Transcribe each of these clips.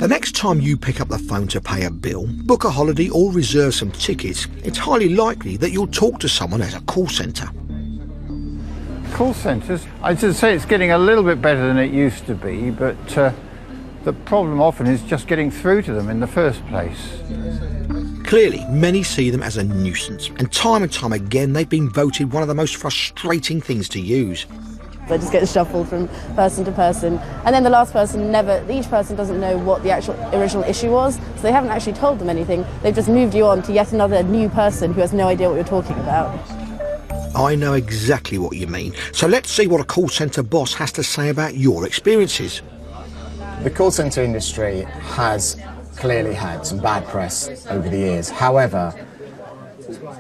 The next time you pick up the phone to pay a bill, book a holiday or reserve some tickets, it's highly likely that you'll talk to someone at a call centre. Call centres, I'd say it's getting a little bit better than it used to be, but the problem often is just getting through to them in the first place. Clearly, many see them as a nuisance, and time again they've been voted one of the most frustrating things to use. They just get shuffled from person to person, and then the last person each person doesn't know what the actual original issue was, so they haven't actually told them anything. They've just moved you on to yet another new person who has no idea what you're talking about. I know exactly what you mean, so let's see what a call centre boss has to say about your experiences. The call centre industry has clearly had some bad press over the years. However,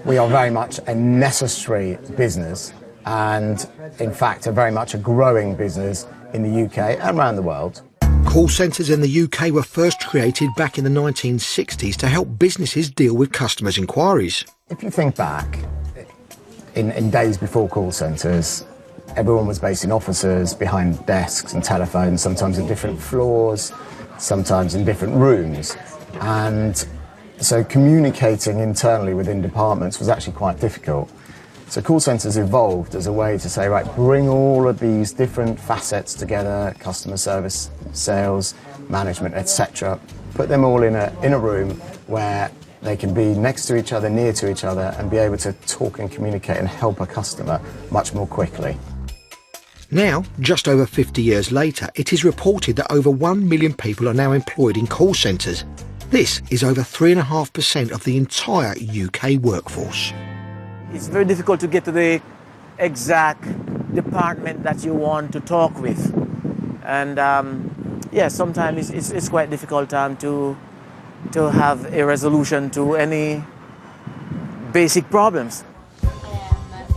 we are very much a necessary business and, in fact, very much a growing business in the UK and around the world. Call centres in the UK were first created back in the 1960s to help businesses deal with customers' inquiries. If you think back, in days before call centres, everyone was based in offices, behind desks and telephones, sometimes in different floors, sometimes in different rooms. And so communicating internally within departments was actually quite difficult. So call centres evolved as a way to say, right, bring all of these different facets together, customer service, sales, management, etc. Put them all in a room where they can be next to each other, near to each other, and be able to talk and communicate and help a customer much more quickly. Now, just over 50 years later, it is reported that over 1 million people are now employed in call centres. This is over 3.5% of the entire UK workforce. It's very difficult to get to the exact department that you want to talk with. And sometimes it's quite difficult to have a resolution to any basic problems.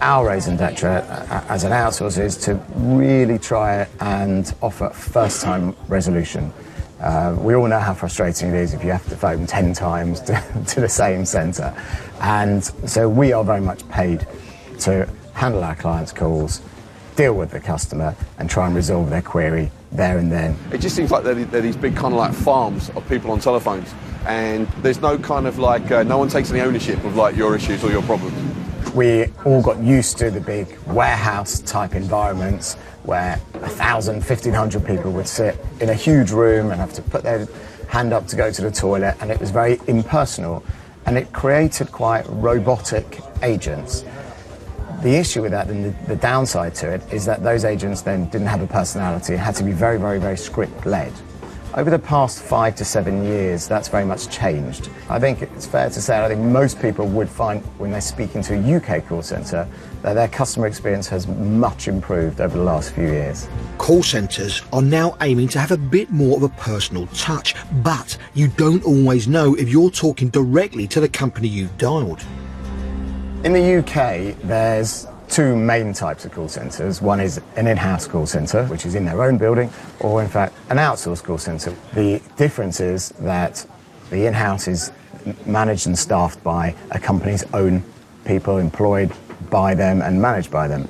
Our raison d'etre as an outsourcer is to really try and offer first-time resolution. We all know how frustrating it is if you have to phone 10 times to the same centre. And so we are very much paid to handle our clients' calls, deal with the customer and try and resolve their query there and then. It just seems like they're these big kind of like farms of people on telephones, and there's no kind of like, no one takes any ownership of like your issues or your problems. We all got used to the big warehouse type environments where 1,000, 1,500 people would sit in a huge room and have to put their hand up to go to the toilet, and it was very impersonal and it created quite robotic agents. The issue with that and the downside to it is that those agents then didn't have a personality and had to be very, very, very script-led. Over the past 5 to 7 years, that's very much changed. I think it's fair to say, I think most people would find when they speak into a UK call centre that their customer experience has much improved over the last few years. Call centres are now aiming to have a bit more of a personal touch, but you don't always know if you're talking directly to the company you've dialed. In the UK, there's two main types of call centres. One is an in-house call centre, which is in their own building, or in fact an outsourced call centre. The difference is that the in-house is managed and staffed by a company's own people, employed by them and managed by them.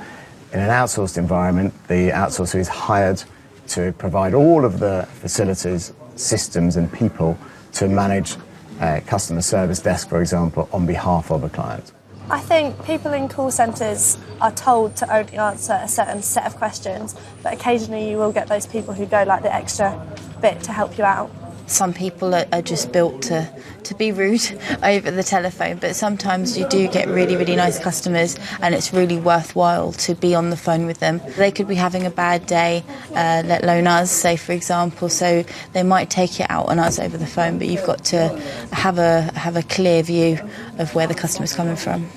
In an outsourced environment, the outsourcer is hired to provide all of the facilities, systems and people to manage a customer service desk, for example, on behalf of a client. I think people in call centres are told to only answer a certain set of questions, but occasionally you will get those people who go like the extra bit to help you out. Some people are just built to be rude over the telephone, but sometimes you do get really, really nice customers and it's really worthwhile to be on the phone with them. They could be having a bad day, let alone us, say for example, so they might take it out on us over the phone, but you've got to have a clear view of where the customer's coming from.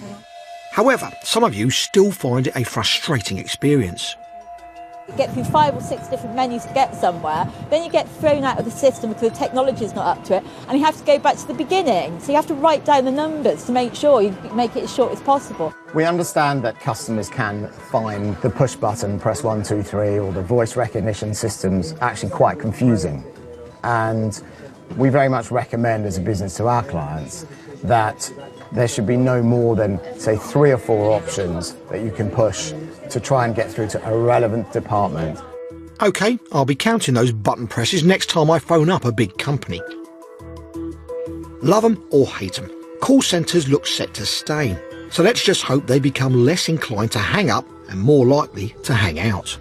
However, some of you still find it a frustrating experience. Get through 5 or 6 different menus to get somewhere, then you get thrown out of the system because the technology's not up to it, and you have to go back to the beginning. So you have to write down the numbers to make sure you make it as short as possible. We understand that customers can find the push button, press 1, 2, 3, or the voice recognition systems actually quite confusing. And we very much recommend as a business to our clients that there should be no more than, say, 3 or 4 options that you can push to try and get through to a relevant department. OK, I'll be counting those button presses next time I phone up a big company. Love 'em or hate 'em, call centres look set to stay. So let's just hope they become less inclined to hang up and more likely to hang out.